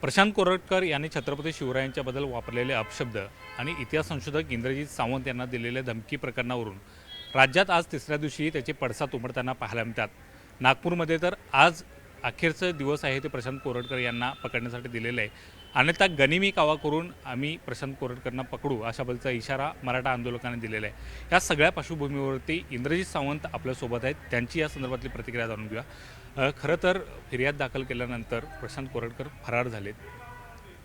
प्रशांत कोरटकर यांनी छत्रपती शिवरायांच्याबद्दल वापरलेले अपशब्द आणि इतिहास संशोधक इंद्रजित सावंत यांना दिलेल्या धमकी प्रकरणावरून राज्यात आज तिसऱ्या दिवशी त्याचे पडसाद उमटताना पाहायला मिळतात। नागपूरमध्ये तर आज अखेरचा दिवस आहे ते प्रशांत कोरटकर यांना पकडण्यासाठी दिलेला आहे। अन्यथा गनिमी कावा करून आम्ही प्रशांत कोरटकरांना पकडू अशा बलचा इशारा मराठा आंदोलकांनी दिलेला आहे। या सगळ्या पार्श्वभूमीवरती इंद्रजित सावंत आपल्यासोबत आहेत, त्यांची या संदर्भातली प्रतिक्रिया जाणून घेऊया। खरं तर फिर्याद दाखल केल्यानंतर प्रशांत कोरटकर फरार झालेत।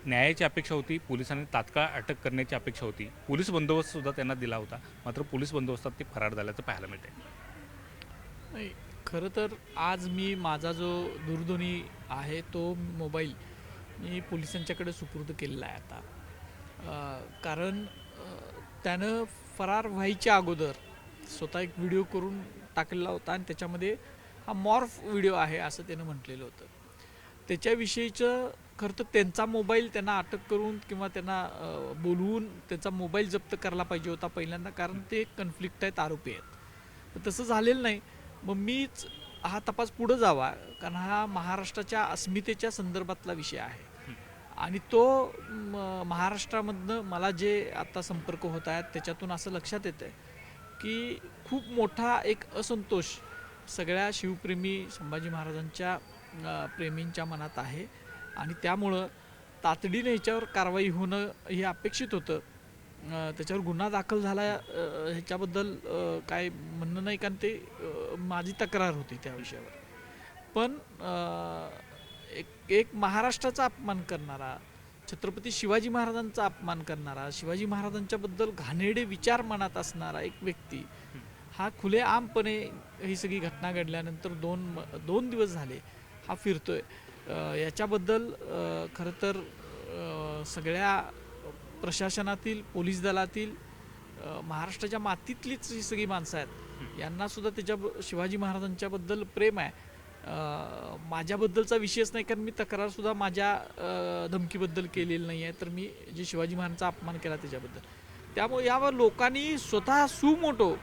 न्यायाची अपेक्षा होती, पोलिसांनी तात्काळ अटक करण्याची अपेक्षा होती, पोलीस बंदोबस्तसुद्धा त्यांना दिला होता, मात्र पोलीस बंदोबस्तात ते फरार झाल्याचं पाहायला मिळते। नाही, खरं तर आज मी माझा जो दूरध्वनी आहे तो मोबाईल मी पोलिसांच्याकडे सुपूर्द केलेला आहे आता। कारण त्यानं फरार व्हायच्या अगोदर स्वतः एक व्हिडिओ करून टाकलेला होता आणि त्याच्यामध्ये हा मॉर्फ व्हिडिओ आहे असं त्यानं म्हटलेलं होतं। त्याच्याविषयीचं खरं तर त्यांचा मोबाईल त्यांना अटक करून किंवा त्यांना बोलवून त्यांचा मोबाईल जप्त करायला पाहिजे होता पहिल्यांदा, कारण ते कन्फ्लिक्ट आहेत, आरोपी आहेत। तर तसं झालेलं नाही। मग मीच हा तपास पुढे जावा, कारण हा महाराष्ट्राच्या अस्मितेच्या संदर्भातला विषय आहे आणि तो महाराष्ट्रामधनं मला जे आता संपर्क होत आहेत त्याच्यातून असं लक्षात येतं आहे की खूप मोठा एक असंतोष सगळ्या शिवप्रेमी संभाजी महाराजांच्या प्रेमींच्या मनात आहे आणि त्यामुळं तातडीने ह्याच्यावर कारवाई होणं हे अपेक्षित होतं। त्याच्यावर गुन्हा दाखल झाला ह्याच्याबद्दल काय म्हणणं नाही, कारण ते माझी तक्रार होती त्या विषयावर। पण एक महाराष्ट्राचा अपमान करणारा, छत्रपती शिवाजी महाराजांचा अपमान करणारा, शिवाजी महाराजांच्याबद्दल घाणेरडे विचार मनात असणारा एक व्यक्ती हा खुलेआमपणे ही सगळी घटना घडल्यानंतर दोन दिवस झाले हा फिरतोय। याच्याबद्दल खरं तर सगळ्या प्रशासनातील, पोलीस दलातील, महाराष्ट्राच्या मातीतलीच ही सगळी माणसं आहेत, यांनासुद्धा त्याच्या शिवाजी महाराजांच्याबद्दल प्रेम आहे। माझ्याबद्दलचा विषयच नाही, कारण मी तक्रारसुद्धा माझ्या धमकीबद्दल केलेली नाही आहे, तर मी जे शिवाजी महाराजांचा अपमान केला त्याच्याबद्दल। त्यामुळे यावर लोकांनी स्वतः सुमोटो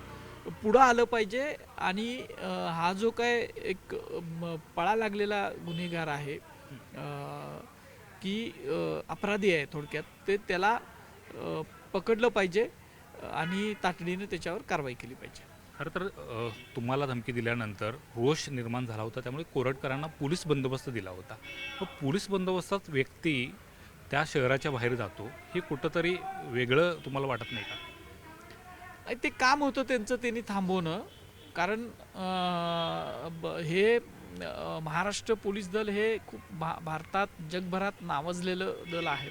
पुढं आलं पाहिजे आणि हा जो काय एक पळा लागलेला गुन्हेगार आहे की अपराधी आहे थोडक्यात, ते त्याला पकडलं पाहिजे आणि तातडीने त्याच्यावर कारवाई केली पाहिजे। खरं तर तुम्हाला धमकी दिल्यानंतर रोष निर्माण झाला होता, त्यामुळे कोरटकरांना पोलीस बंदोबस्त दिला होता। मग पोलीस बंदोबस्तात व्यक्ती त्या शहराच्या बाहेर जातो, हे कुठंतरी वेगळं तुम्हाला वाटत नाही का? ते काम होतं त्यांचं, त्यांनी थांबवणं, कारण हे महाराष्ट्र पोलीस दल हे खूप भारतात, जगभरात नावाजलेलं दल आहे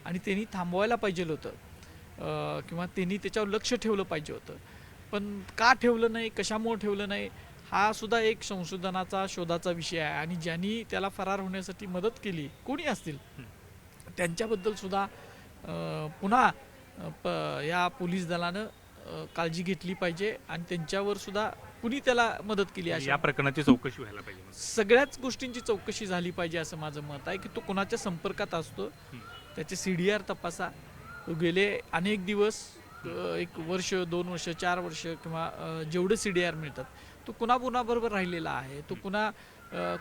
आणि त्यांनी थांबवायला पाहिजे होतं किंवा त्यांनी त्याच्यावर लक्ष ठेवलं पाहिजे होतं। पण का ठेवलं नाही, कशामुळे ठेवलं नाही, हा सुद्धा एक संशोधनाचा, शोधाचा विषय आहे आणि ज्यांनी त्याला फरार होण्यासाठी मदत केली, कोणी असतील, त्यांच्याबद्दल सुद्धा पुन्हा या पोलीस दलानं काळजी घेतली पाहिजे आणि त्यांच्यावर सुद्धा कुणी त्याला मदत केली या प्रकरणाची चौकशी व्हायला पाहिजे। सगळ्याच गोष्टींची चौकशी झाली पाहिजे असं माझं मत आहे की तो कोणाच्या संपर्कात असतो, त्याचे CDR तपासा। तो गेले अनेक दिवस, एक वर्ष, 2 वर्ष, 4 वर्ष किंवा जेवढे CDR मिळतात, तो कुणाबरोबर राहिलेला आहे, तो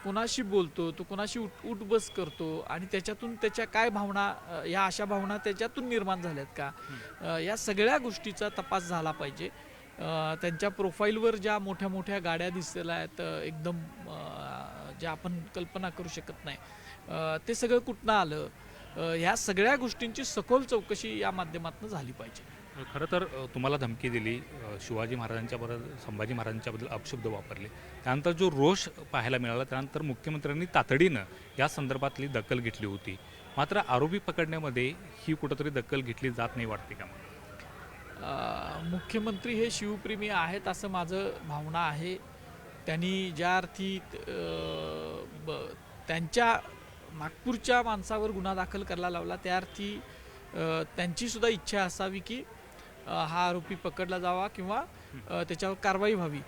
कुणाशी बोलतो, तो कुणाशी उठ बस करतो आणि त्याच्यातून त्याच्या काय भावना, या अशा भावना त्याच्यातून निर्माण झाल्यात का, या सगळ्या गोष्टीचा तपास झाला पाहिजे। त्यांच्या प्रोफाईलवर ज्या मोठ्या मोठ्या गाड्या दिसलेल्या आहेत, एकदम ज्या आपण कल्पना करू शकत नाही, ते सगळं कुठनं आलं, ह्या सगळ्या गोष्टींची सखोल चौकशी या माध्यमातून झाली पाहिजे। खरं तर तुम्हाला धमकी दिली, शिवाजी महाराजांच्याबद्दल, संभाजी महाराजांच्याबद्दल अपशब्द वापरले, त्यानंतर जो रोष पाहायला मिळाला, त्यानंतर मुख्यमंत्र्यांनी तातडीनं या संदर्भातली दखल घेतली होती, मात्र आरोपी पकडण्यामध्ये ही कुठंतरी दखल घेतली जात नाही वाटते का? मुख्यमंत्री हे शिवप्रेमी आहेत असं माझं भावना आहे। त्यांनी ज्या अर्थी त्यांच्या नागपूरच्या माणसावर गुन्हा दाखल करायला लावला, त्या अर्थी त्यांची सुद्धा इच्छा असावी की हा आरोपी पकडला जावा किंवा त्याच्यावर कारवाई व्हावी।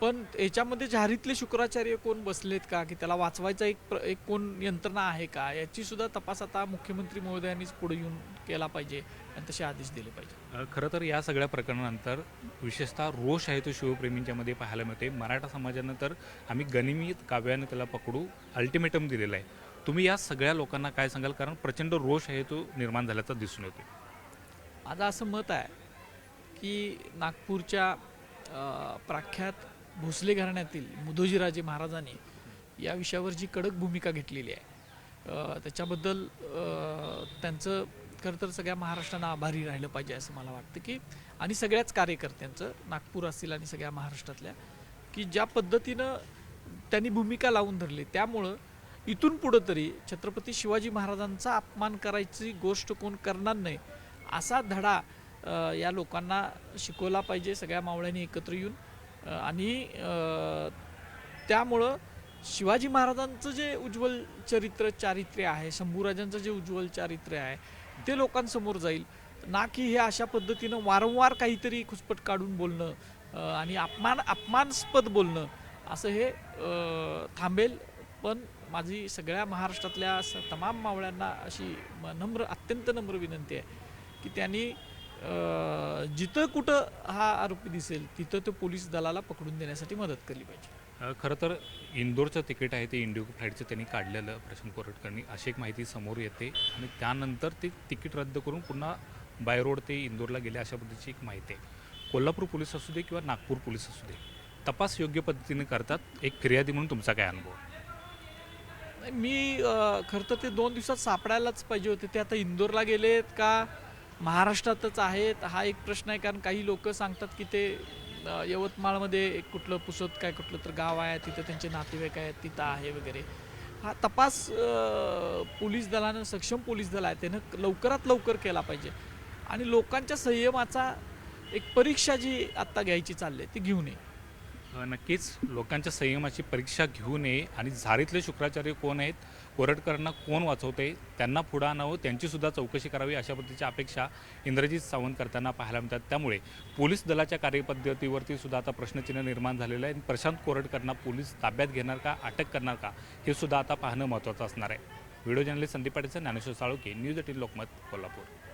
पण याच्यामध्ये झारीतले शुक्राचार्य कोण बसलेत का, की त्याला वाचवायचा एक कोण यंत्रणा आहे का, याची सुद्धा तपास आता मुख्यमंत्री महोदयांनीच पुढे येऊन केला पाहिजे आणि तसे आदेश दिले पाहिजे। खरं तर या सगळ्या प्रकरणानंतर विशेषतः रोष आहे तो शिवप्रेमींच्यामध्ये पाहायला मिळते। मराठा समाजानं तर आम्ही गनिमी काव्यानं त्याला पकडू अल्टिमेटम दिलेला आहे, तुम्ही या सगळ्या लोकांना काय सांगाल, कारण प्रचंड रोष आहे तो निर्माण झाल्याचा दिसून येतो. माझं असं मत आहे की नागपूरच्या प्रख्यात भोसले घराण्यातील मुधोजीराजे महाराजांनी या विषयावर जी कडक भूमिका घेतलेली आहे त्याच्याबद्दल त्यांचं खरं तर सगळ्या महाराष्ट्रानं आभारी राहिलं पाहिजे असं मला वाटतं की, आणि सगळ्याच कार्यकर्त्यांचं नागपूर असतील आणि सगळ्या महाराष्ट्रातल्या, की ज्या पद्धतीनं त्यांनी भूमिका लावून धरली त्यामुळं इथून पुढं तरी छत्रपती शिवाजी महाराजांचा अपमान करायची गोष्ट कोण करणार नाही असा धडा या लोकांना शिकवला पाहिजे सगळ्या मावळ्यांनी एकत्र येऊन. आणि त्यामुळं शिवाजी महाराजांचं जे उज्ज्वल चारित्र्य आहे, शंभूराजांचं जे उज्ज्वल चारित्र्य आहे ते लोकांसमोर जाईल, ना की हे अशा पद्धतीनं वारंवार काहीतरी खुसपट काढून बोलणं आणि अपमानास्पद बोलणं असं हे थांबेल. पण माझी सगळ्या महाराष्ट्रातल्या तमाम मावळ्यांना अशी अत्यंत नम्र विनंती आहे की त्यांनी जिथं कुठं हा आरोपी दिसेल तिथं तो पोलीस दलाला पकडून देण्यासाठी मदत केली पाहिजे. खरं तर इंदोरचं तिकीट आहे ते इंडिगो फ्लाईटचं त्यांनी काढलेलं प्रशांत कोरटकरनी, अशी एक माहिती समोर येते आणि त्यानंतर ते तिकीट रद्द करून पुन्हा बाय रोड ते इंदोरला गेले अशा पद्धतीची एक माहिती आहे. कोल्हापूर पोलीस असू दे किंवा नागपूर पोलीस असू दे, तपास योग्य पद्धतीने करतात. एक फिर्यादी म्हणून तुमचा काय अनुभव? मी खरं तर ते 2 दिवसात सापडायलाच पाहिजे होते. ते आता इंदोरला गेलेत का महाराष्ट्रातच आहेत हा एक प्रश्न आहे. कारण काही लोक सांगतात की ते यवतमाळमध्ये एक कुठलं पुसत काय कुठलं तर गाव आहे तिथं त्यांचे नातेवाईक आहेत तिथं आहे वगैरे. हा तपास पोलीस दलानं, सक्षम पोलीस दल आहे त्यानं लवकरात लवकर केला पाहिजे आणि लोकांच्या संयमाचा एक परीक्षा जी आत्ता घ्यायची चालली आहे ती घेऊ नये. नक्कीच लोकांच्या संयमाची परीक्षा घेऊ नये आणि झारीतले शुक्राचार्य कोण आहेत, कोरटकरांना कोण वाचवते, त्यांना पुढं आणावं, त्यांचीसुद्धा चौकशी करावी अशा पद्धतीच्या अपेक्षा इंद्रजित सावंत करताना पाहायला मिळतात. त्यामुळे पोलीस दलाच्या कार्यपद्धतीवरती सुद्धा आता प्रश्नचिन्ह निर्माण झालेलं आहे. प्रशांत कोरटकरांना पोलीस ताब्यात घेणार का, अटक करणार का, हे सुद्धा आता पाहणं महत्त्वाचं असणार आहे. Video journalist Sandeep Patil, Dnyaneshwar Salunkhe, news 18 Lokmat, Kolhapur.